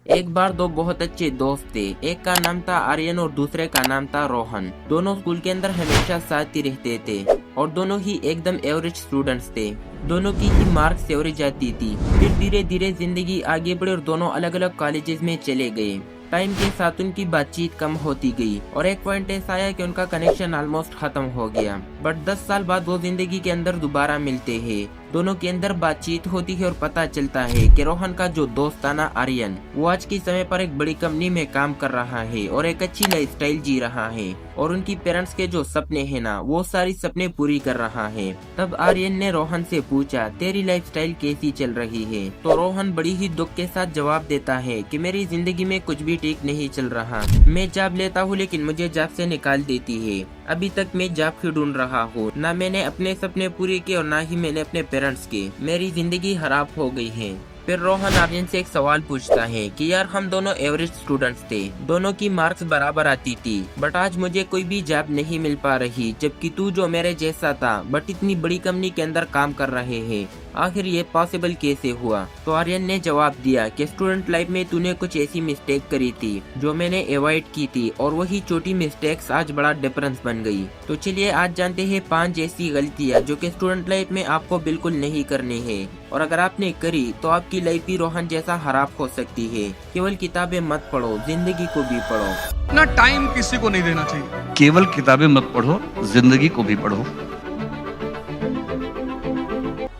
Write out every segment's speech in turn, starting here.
एक बार दो बहुत अच्छे दोस्त थे। एक का नाम था आर्यन और दूसरे का नाम था रोहन। दोनों स्कूल के अंदर हमेशा साथ ही रहते थे और दोनों ही एकदम एवरेज स्टूडेंट्स थे। दोनों की ही मार्क्स एवरेज आती थी। फिर धीरे धीरे जिंदगी आगे बढ़ी और दोनों अलग अलग कॉलेजेस में चले गए। टाइम के साथ उनकी बातचीत कम होती गई और एक पॉइंट ऐसा आया कि उनका कनेक्शन ऑलमोस्ट खत्म हो गया। बट 10 साल बाद वो जिंदगी के अंदर दोबारा मिलते हैं। दोनों के अंदर बातचीत होती है और पता चलता है कि रोहन का जो दोस्त था ना आर्यन, वो आज के समय पर एक बड़ी कंपनी में काम कर रहा है और एक अच्छी लाइफस्टाइल जी रहा है और उनकी पेरेंट्स के जो सपने हैं ना, वो सारी सपने पूरी कर रहा है। तब आर्यन ने रोहन से पूछा, तेरी लाइफस्टाइल कैसी चल रही है? तो रोहन बड़ी ही दुख के साथ जवाब देता है कि मेरी जिंदगी में कुछ भी ठीक नहीं चल रहा। मैं जॉब लेता हूँ लेकिन मुझे जॉब से निकाल देती है। अभी तक मैं जॉब ही ढूंढ रहा हूँ। ना मैंने अपने सपने पूरे किए और ना ही मैंने अपने पेरेंट्स के। मेरी जिंदगी खराब हो गई है। फिर रोहन आर्यन से एक सवाल पूछता है कि यार हम दोनों एवरेज स्टूडेंट्स थे, दोनों की मार्क्स बराबर आती थी, बट आज मुझे कोई भी जॉब नहीं मिल पा रही, जबकि तू जो मेरे जैसा था बट इतनी बड़ी कंपनी के अंदर काम कर रहे हैं। आखिर ये पॉसिबल कैसे हुआ? तो आर्यन ने जवाब दिया कि स्टूडेंट लाइफ में तूने कुछ ऐसी मिस्टेक करी थी जो मैंने अवॉइड की थी और वही छोटी मिस्टेक्स आज बड़ा डिफरेंस बन गई। तो चलिए आज जानते हैं 5 ऐसी गलतियां जो कि स्टूडेंट लाइफ में आपको बिल्कुल नहीं करनी है, और अगर आपने करी तो आपकी लाइफ भी रोहन जैसा खराब हो सकती है। केवल किताबें मत पढ़ो, जिंदगी को भी पढ़ो। अपना टाइम किसी को नहीं देना चाहिए। केवल किताबें मत पढ़ो, जिंदगी को भी पढ़ो।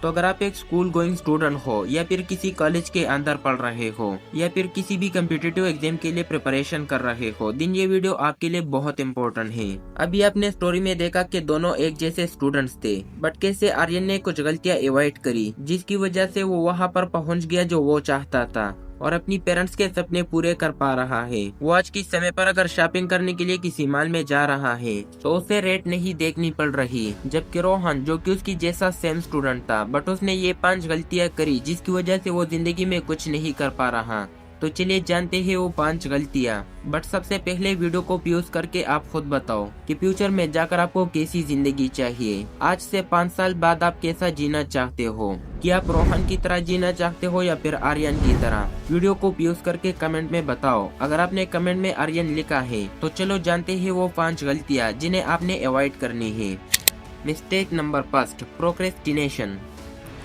तो अगर आप एक स्कूल गोइंग स्टूडेंट हो या फिर किसी कॉलेज के अंदर पढ़ रहे हो या फिर किसी भी कम्पिटिटिव एग्जाम के लिए प्रिपरेशन कर रहे हो, दिन ये वीडियो आपके लिए बहुत इम्पोर्टेंट है। अभी आपने स्टोरी में देखा कि दोनों एक जैसे स्टूडेंट्स थे, बट कैसे आर्यन ने कुछ गलतियां अवॉइड करी जिसकी वजह से वो वहाँ पर पहुँच गया जो वो चाहता था और अपनी पेरेंट्स के सपने पूरे कर पा रहा है। वो आज के समय पर अगर शॉपिंग करने के लिए किसी मॉल में जा रहा है तो उसे रेट नहीं देखनी पड़ रही, जबकि रोहन जो कि उसकी जैसा सेम स्टूडेंट था बट उसने ये 5 गलतियां करी जिसकी वजह से वो जिंदगी में कुछ नहीं कर पा रहा। तो चलिए जानते हैं वो 5 गलतियां। बट सबसे पहले वीडियो को पॉज करके आप खुद बताओ कि फ्यूचर में जाकर आपको कैसी जिंदगी चाहिए। आज से 5 साल बाद आप कैसा जीना चाहते हो? कि आप रोहन की तरह जीना चाहते हो या फिर आर्यन की तरह? वीडियो को पॉज करके कमेंट में बताओ। अगर आपने कमेंट में आर्यन लिखा है तो चलो जानते हैं वो 5 गलतियाँ जिन्हें आपने अवॉइड करनी है। Mistake number 1, procrastination.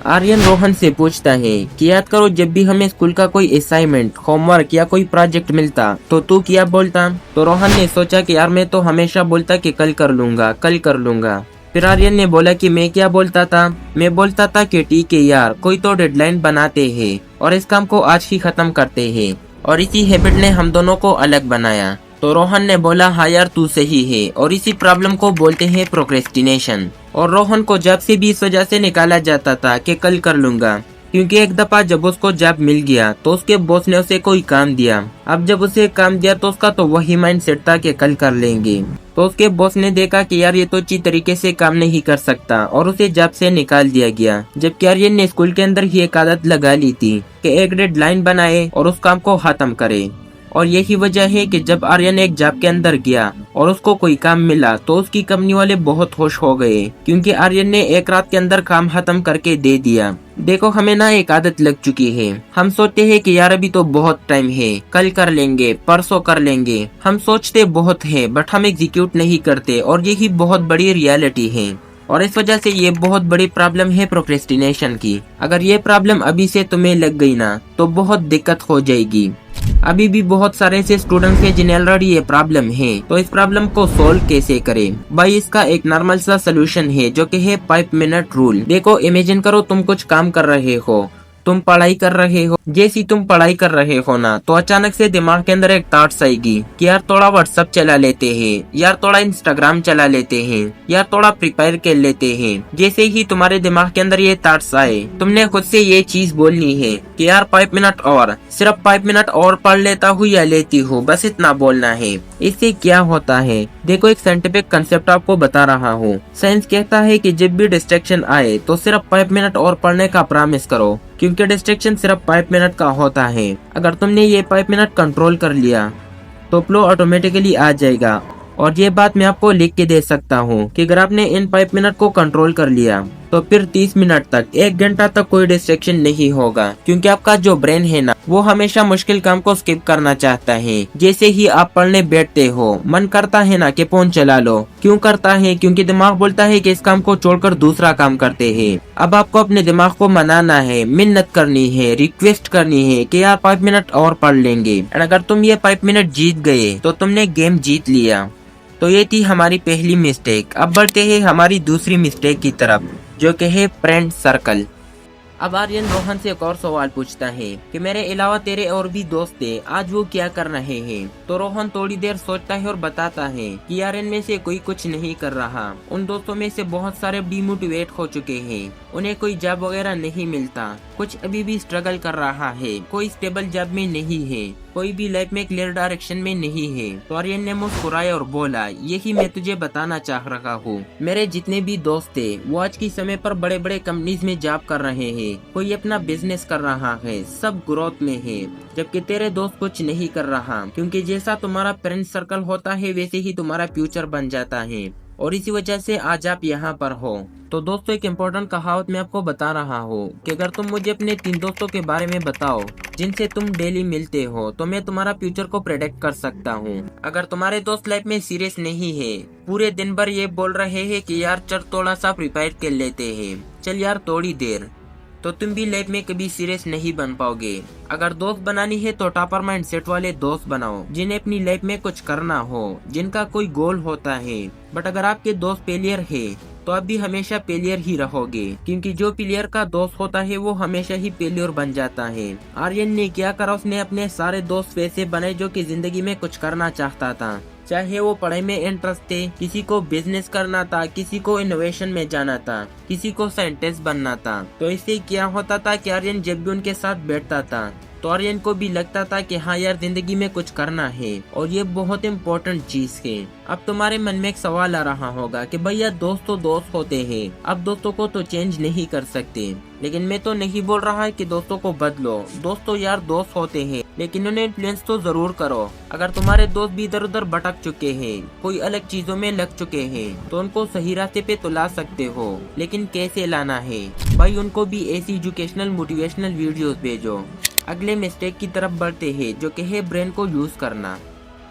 Aryan Rohan से पूछता है कि याद करो जब भी हमें स्कूल का कोई असाइनमेंट, होमवर्क या कोई प्रोजेक्ट मिलता तो तू क्या बोलता? तो रोहन ने सोचा कि यार मैं तो हमेशा बोलता कि कल कर लूंगा, कल कर लूंगा। फिर आर्यन ने बोला कि मैं क्या बोलता था? मैं बोलता था कि ठीक है यार, कोई तो डेडलाइन बनाते हैं और इस काम को आज ही खत्म करते हैं। और इसी हैबिट ने हम दोनों को अलग बनाया। तो रोहन ने बोला हाँ यार तू सही है, और इसी प्रॉब्लम को बोलते हैं प्रोक्रेस्टिनेशन। और रोहन को जॉब से भी इस वजह से निकाला जाता था कि कल कर लूंगा, क्योंकि एक दफा जब उसको जॉब मिल गया तो उसके बॉस ने उसे कोई काम दिया। अब जब उसे काम दिया तो उसका तो वही माइंड सेट था कि कल कर लेंगे। तो उसके बॉस ने देखा कि यार ये तो अच्छी तरीके से काम नहीं कर सकता और उसे जॉब से निकाल दिया गया। जबकि आर्यन ने स्कूल के अंदर ही एक आदत लगा ली थी कि एक डेडलाइन बनाए और उस काम को खत्म करे। और यही वजह है कि जब आर्यन एक जॉब के अंदर गया और उसको कोई काम मिला तो उसकी कंपनी वाले बहुत खुश हो गए, क्योंकि आर्यन ने एक रात के अंदर काम खत्म करके दे दिया। देखो हमें ना एक आदत लग चुकी है, हम सोचते हैं कि यार अभी तो बहुत टाइम है, कल कर लेंगे, परसों कर लेंगे। हम सोचते बहुत है बट हम एग्जीक्यूट नहीं करते, और यही बहुत बड़ी रियलिटी है। और इस वजह से ये बहुत बड़ी प्रॉब्लम है प्रोक्रेस्टिनेशन की। अगर ये प्रॉब्लम अभी से तुम्हें लग गई ना तो बहुत दिक्कत हो जाएगी। अभी भी बहुत सारे ऐसे स्टूडेंट्स हैं जिन्हें ऑलरेडी ये प्रॉब्लम है। तो इस प्रॉब्लम को सोल्व कैसे करें? भाई इसका एक नॉर्मल सा सोल्यूशन है जो कि है 5 मिनट रूल। देखो इमेजिन करो तुम कुछ काम कर रहे हो, तुम पढ़ाई कर रहे हो। जैसी तुम पढ़ाई कर रहे हो ना तो अचानक से दिमाग के अंदर एक थॉट्स आएगी कि यार थोड़ा व्हाट्सएप चला लेते हैं, यार थोड़ा इंस्टाग्राम चला लेते हैं, यार थोड़ा प्रिपेयर कर लेते हैं। जैसे ही तुम्हारे दिमाग के अंदर ये थॉट्स आए, तुमने खुद से ये चीज बोलनी है कि यार 5 मिनट और, सिर्फ 5 मिनट और पढ़ लेता हूँ या लेती हूँ, बस इतना बोलना है। इससे क्या होता है? देखो एक साइंटिफिक कंसेप्ट आपको बता रहा हूँ। साइंस कहता है कि जब भी डिस्ट्रैक्शन आए तो सिर्फ 5 मिनट और पढ़ने का प्रॉमिस करो, क्योंकि डिस्ट्रैक्शन सिर्फ 5 मिनट का होता है। अगर तुमने ये 5 मिनट कंट्रोल कर लिया तो फ्लो ऑटोमेटिकली आ जाएगा। और ये बात मैं आपको लिख के दे सकता हूँ कि अगर आपने इन 5 मिनट को कंट्रोल कर लिया तो फिर 30 मिनट तक 1 घंटा तक कोई डिस्ट्रैक्शन नहीं होगा, क्योंकि आपका जो ब्रेन है ना वो हमेशा मुश्किल काम को स्किप करना चाहता है। जैसे ही आप पढ़ने बैठते हो मन करता है ना कि फोन चला लो। क्यों करता है? क्योंकि दिमाग बोलता है कि इस काम को छोड़कर दूसरा काम करते हैं। अब आपको अपने दिमाग को मनाना है, मिन्नत करनी है, रिक्वेस्ट करनी है कि यार 5 मिनट और पढ़ लेंगे। और अगर तुम ये 5 मिनट जीत गए तो तुमने गेम जीत लिया। तो ये थी हमारी पहली मिस्टेक। अब बढ़ते हैं हमारी दूसरी मिस्टेक की तरफ, जो कि है फ्रेंड सर्कल। अब आर्यन रोहन से एक और सवाल पूछता है कि मेरे अलावा तेरे और भी दोस्त थे, आज वो क्या कर रहे हैं? तो रोहन थोड़ी देर सोचता है और बताता है कि यार इनमें से कोई कुछ नहीं कर रहा। उन दोस्तों में से बहुत सारे डिमोटिवेट हो चुके हैं, उन्हें कोई जॉब वगैरह नहीं मिलता, कुछ अभी भी स्ट्रगल कर रहा है, कोई स्टेबल जॉब में नहीं है, कोई भी लाइफ में क्लियर डायरेक्शन में नहीं है। तो आर्यन ने मुस्कुराया और बोला, यही मैं तुझे बताना चाह रहा हूँ। मेरे जितने भी दोस्त थे वो आज के समय पर बड़े बड़े कंपनीज में जॉब कर रहे हैं, कोई अपना बिजनेस कर रहा है, सब ग्रोथ में है, जबकि तेरे दोस्त कुछ नहीं कर रहा। क्योंकि जैसा तुम्हारा फ्रेंड सर्कल होता है वैसे ही तुम्हारा फ्यूचर बन जाता है, और इसी वजह से आज आप यहाँ पर हो। तो दोस्तों एक इम्पोर्टेंट कहावत मैं आपको बता रहा हूँ कि अगर तुम मुझे अपने 3 दोस्तों के बारे में बताओ जिनसे तुम डेली मिलते हो, तो मैं तुम्हारा फ्यूचर को प्रेडिक्ट कर सकता हूँ। अगर तुम्हारे दोस्त लाइफ में सीरियस नहीं है, पूरे दिन भर ये बोल रहे हैं कि यार चल थोड़ा सा प्रिपेयर कर लेते हैं, चल यार थोड़ी देर, तो तुम भी लाइफ में कभी सीरियस नहीं बन पाओगे। अगर दोस्त बनानी है तो टॉपर माइंडसेट वाले दोस्त बनाओ, जिन्हें अपनी लाइफ में कुछ करना हो, जिनका कोई गोल होता है। बट अगर आपके दोस्त फेलियर है तो आप भी हमेशा फेलियर ही रहोगे, क्योंकि जो फेलियर का दोस्त होता है वो हमेशा ही फेलियर बन जाता है। आर्यन ने क्या करा, उसने अपने सारे दोस्त वैसे बनाए जो कि जिंदगी में कुछ करना चाहता था, चाहे वो पढ़ाई में इंटरेस्ट थे, किसी को बिजनेस करना था, किसी को इनोवेशन में जाना था, किसी को साइंटिस्ट बनना था। तो इससे क्या होता था कि आर्यन जब भी उनके साथ बैठता था तो आर्यन को भी लगता था कि हाँ यार जिंदगी में कुछ करना है, और ये बहुत इम्पोर्टेंट चीज है। अब तुम्हारे मन में एक सवाल आ रहा होगा कि भैया दोस्त तो दोस्त होते हैं, अब दोस्तों को तो चेंज नहीं कर सकते। लेकिन मैं तो नहीं बोल रहा है कि दोस्तों को बदलो, दोस्त तो यार दोस्त होते हैं, लेकिन उन्हें इन्फ्लुएंस तो जरूर करो। अगर तुम्हारे दोस्त भी इधर उधर भटक चुके हैं, कोई अलग चीजों में लग चुके हैं, तो उनको सही रास्ते पे तो ला सकते हो। लेकिन कैसे लाना है भाई? उनको भी ऐसी एजुकेशनल मोटिवेशनल वीडियोस भेजो। अगले मिस्टेक की तरफ बढ़ते हैं, जो कि है ब्रेन को यूज करना।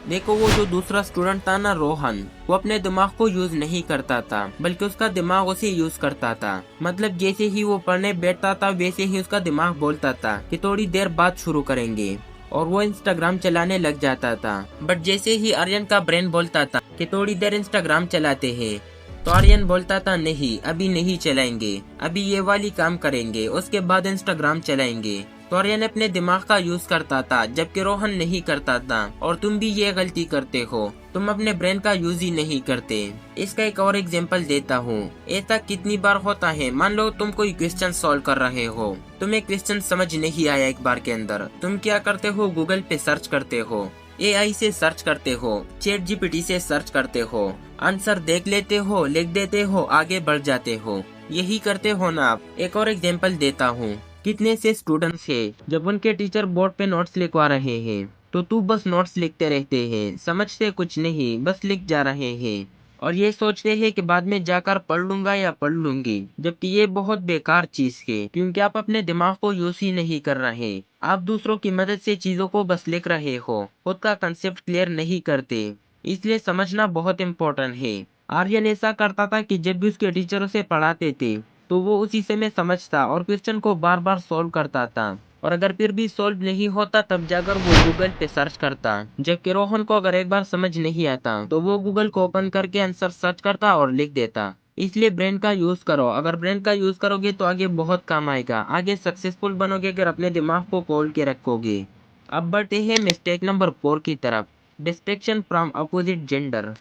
देखो वो जो दूसरा स्टूडेंट था ना रोहन, वो अपने दिमाग को यूज नहीं करता था, बल्कि उसका दिमाग उसे यूज करता था। मतलब जैसे ही वो पढ़ने बैठता था वैसे ही उसका दिमाग बोलता था कि थोड़ी देर बाद शुरू करेंगे, और वो इंस्टाग्राम चलाने लग जाता था। बट जैसे ही आर्यन का ब्रेन बोलता था कि थोड़ी देर इंस्टाग्राम चलाते हैं, तो आर्यन बोलता था नहीं अभी नहीं चलाएंगे, अभी ये वाली काम करेंगे, उसके बाद इंस्टाग्राम चलाएंगे। तो आर्यन अपने दिमाग का यूज करता था, जबकि रोहन नहीं करता था। और तुम भी ये गलती करते हो, तुम अपने ब्रेन का यूज ही नहीं करते। इसका एक और एग्जांपल देता हूँ। ऐसा कितनी बार होता है, मान लो तुम कोई क्वेश्चन सॉल्व कर रहे हो, तुम्हें क्वेश्चन समझ नहीं आया एक बार के अंदर, तुम क्या करते हो, गूगल पे सर्च करते हो, AI से सर्च करते हो, चैट GPT से सर्च करते हो, आंसर देख लेते हो, लिख देते हो, आगे बढ़ जाते हो। यही करते हो ना आप। एक और एग्जांपल देता हूँ। कितने से स्टूडेंट्स हैं जब उनके टीचर बोर्ड पे नोट्स लिखवा रहे हैं तो तू बस नोट्स लिखते रहते हैं, समझते कुछ नहीं, बस लिख जा रहे हैं, और ये सोचते हैं कि बाद में जाकर पढ़ लूंगा या पढ़ लूंगी। जबकि ये बहुत बेकार चीज है, क्योंकि आप अपने दिमाग को यूज ही नहीं कर रहे। आप दूसरों की मदद से चीजों को बस लिख रहे हो, खुद का कंसेप्ट क्लियर नहीं करते। इसलिए समझना बहुत इम्पोर्टेंट है। आर्यन ऐसा करता था कि जब भी उसके टीचर उसे पढ़ाते थे तो वो उसी समय समझता और क्वेश्चन को बार बार सॉल्व करता था, और अगर फिर भी सॉल्व नहीं होता तब जाकर वो गूगल पे सर्च करता। जबकि रोहन को अगर एक बार समझ नहीं आता तो वो गूगल को ओपन करके आंसर सर्च करता और लिख देता। इसलिए ब्रेन का यूज करो। अगर ब्रेन का यूज करोगे तो आगे बहुत काम आएगा, आगे सक्सेसफुल बनोगे अगर अपने दिमाग को खोल के रखोगे। अब बढ़ते हैं मिस्टेक नंबर 4 की तरफ, distraction from opposite gender.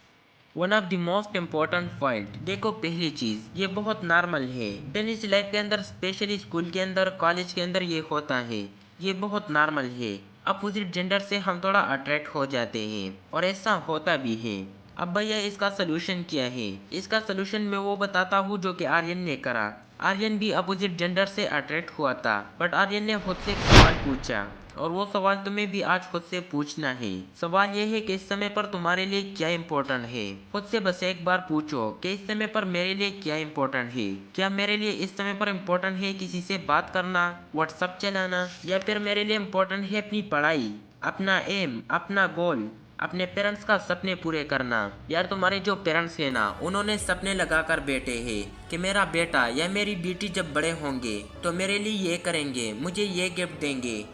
One of the most important point. देखो पहली चीज, ये बहुत नॉर्मल है टेनिस लाइफ के अंदर, स्पेशली स्कूल के अंदर, कॉलेज के अंदर ये होता है, ये बहुत नॉर्मल है। अपोजिट जेंडर से हम थोड़ा अट्रैक्ट हो जाते हैं, और ऐसा होता भी है। अब भैया इसका सोल्यूशन क्या है? इसका सोल्यूशन मैं वो बताता हूँ जो कि आर्यन ने करा। आर्यन भी अपोजिट जेंडर से अट्रैक्ट हुआ था, बट आर्यन ने खुद से एक सवाल पूछा और वो सवाल तुम्हें भी आज खुद से पूछना है। सवाल ये है कि इस समय पर तुम्हारे लिए क्या इम्पोर्टेंट है। खुद से बस एक बार पूछो कि इस समय पर मेरे लिए क्या इम्पोर्टेंट है। क्या मेरे लिए इस समय पर इम्पोर्टेंट है किसी से बात करना, व्हाट्सएप चलाना, या फिर मेरे लिए इम्पोर्टेंट है अपनी पढ़ाई, अपना एम, अपना गोल, अपने पेरेंट्स का सपने पूरे करना। यार तुम्हारे जो पेरेंट्स हैं ना, उन्होंने सपने लगा कर बैठे हैं कि मेरा बेटा या मेरी बेटी जब बड़े होंगे तो मेरे लिए ये करेंगे, मुझे ये गिफ्ट देंगे।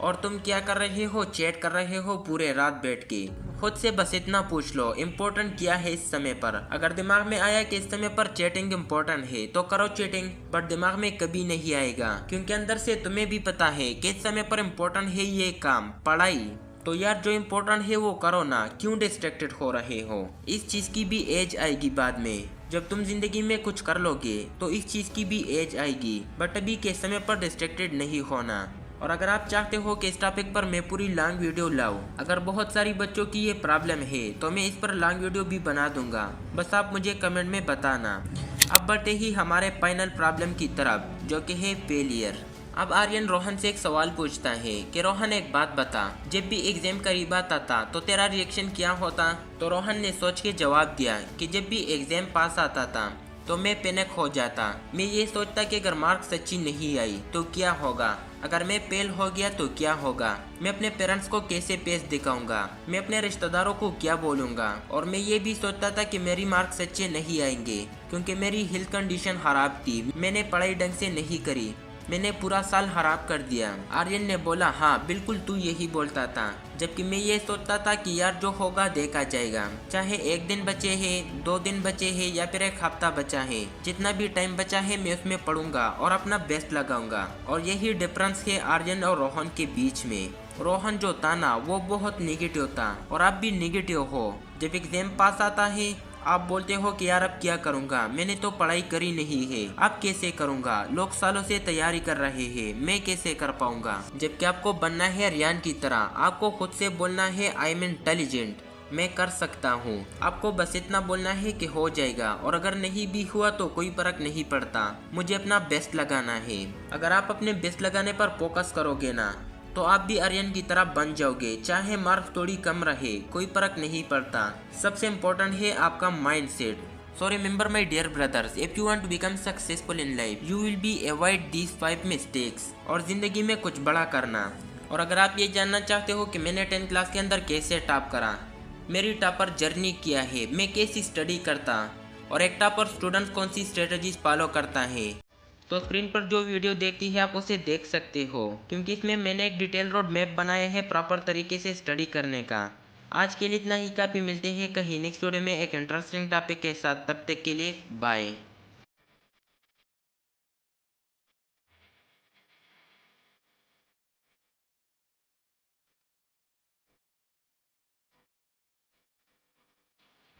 और तुम क्या कर रहे हो, चैट कर रहे हो पूरे रात बैठ के। खुद से बस इतना पूछ लो इम्पोर्टेंट क्या है इस समय पर। अगर दिमाग में आया कि इस समय पर चैटिंग इम्पोर्टेंट है तो करो चैटिंग, बट दिमाग में कभी नहीं आएगा क्योंकि अंदर से तुम्हें भी पता है कि इस समय पर इम्पोर्टेंट है ये काम, पढ़ाई। तो यार जो इम्पोर्टेंट है वो करो ना, क्यों डिस्ट्रैक्टेड हो रहे हो। इस चीज की भी एज आएगी बाद में, जब तुम जिंदगी में कुछ कर लोगे तो इस चीज की भी एज आएगी, बट अभी के समय पर डिस्ट्रैक्टेड नहीं होना। और अगर आप चाहते हो कि इस टॉपिक पर मैं पूरी लॉन्ग वीडियो लाऊं, अगर बहुत सारी बच्चों की ये प्रॉब्लम है तो मैं इस पर लॉन्ग वीडियो भी बना दूंगा, बस आप मुझे कमेंट में बताना। अब बढ़ते ही हमारे फाइनल प्रॉब्लम की तरफ, जो कि है फेलियर। अब आर्यन रोहन से एक सवाल पूछता है कि रोहन एक बात बता, जब भी एग्जाम करीब आता था तो तेरा रिएक्शन क्या होता। तो रोहन ने सोच के जवाब दिया कि जब भी एग्जाम पास आता था तो मैं पैनिक हो जाता। मैं ये सोचता कि अगर मार्क्स सच्ची नहीं आई तो क्या होगा, अगर मैं फेल हो गया तो क्या होगा, मैं अपने पेरेंट्स को कैसे पेश दिखाऊंगा, मैं अपने रिश्तेदारों को क्या बोलूंगा। और मैं ये भी सोचता था कि मेरी मार्क्स सच्चे नहीं आएंगे क्योंकि मेरी हेल्थ कंडीशन खराब थी, मैंने पढ़ाई ढंग से नहीं करी, मैंने पूरा साल खराब कर दिया। आर्यन ने बोला हाँ बिल्कुल तू यही बोलता था, जबकि मैं ये सोचता था कि यार जो होगा देखा जाएगा, चाहे एक दिन बचे हैं, 2 दिन बचे हैं या फिर एक हफ्ता बचा है, जितना भी टाइम बचा है मैं उसमें पढ़ूंगा और अपना बेस्ट लगाऊंगा। और यही डिफरेंस है आर्यन और रोहन के बीच में। रोहन जो था ना वो बहुत नेगेटिव था और आप भी नेगेटिव हो। जब एग्जाम पास आता है आप बोलते हो कि यार अब क्या करूंगा, मैंने तो पढ़ाई करी नहीं है, अब कैसे करूंगा, लोग सालों से तैयारी कर रहे हैं, मैं कैसे कर पाऊंगा। जबकि आपको बनना है रियान की तरह, आपको खुद से बोलना है आई एम इंटेलिजेंट, मैं कर सकता हूँ। आपको बस इतना बोलना है कि हो जाएगा, और अगर नहीं भी हुआ तो कोई फर्क नहीं पड़ता, मुझे अपना बेस्ट लगाना है। अगर आप अपने बेस्ट लगाने पर फोकस करोगे ना तो आप भी आर्यन की तरह बन जाओगे, चाहे मार्क्स थोड़ी कम रहे कोई फर्क नहीं पड़ता। सबसे इम्पोर्टेंट है आपका mindset. So remember my dear brothers, if you want to become successful in life you will be avoid these 5 mistakes, और जिंदगी में कुछ बड़ा करना। और अगर आप ये जानना चाहते हो कि मैंने 10th क्लास के अंदर कैसे टॉप करा, मेरी टॉपर जर्नी क्या है, मैं कैसी स्टडी करता, और एक टॉपर स्टूडेंट कौन सी स्ट्रेटजीज फॉलो करता है, तो स्क्रीन पर जो वीडियो देखती है आप उसे देख सकते हो, क्योंकि इसमें मैंने एक डिटेल रोड मैप बनाया है प्रॉपर तरीके से स्टडी करने का। आज के लिए इतना ही, काफ़ी मिलते हैं कहीं नेक्स्ट वीडियो में एक इंटरेस्टिंग टॉपिक के साथ, तब तक के लिए बाय।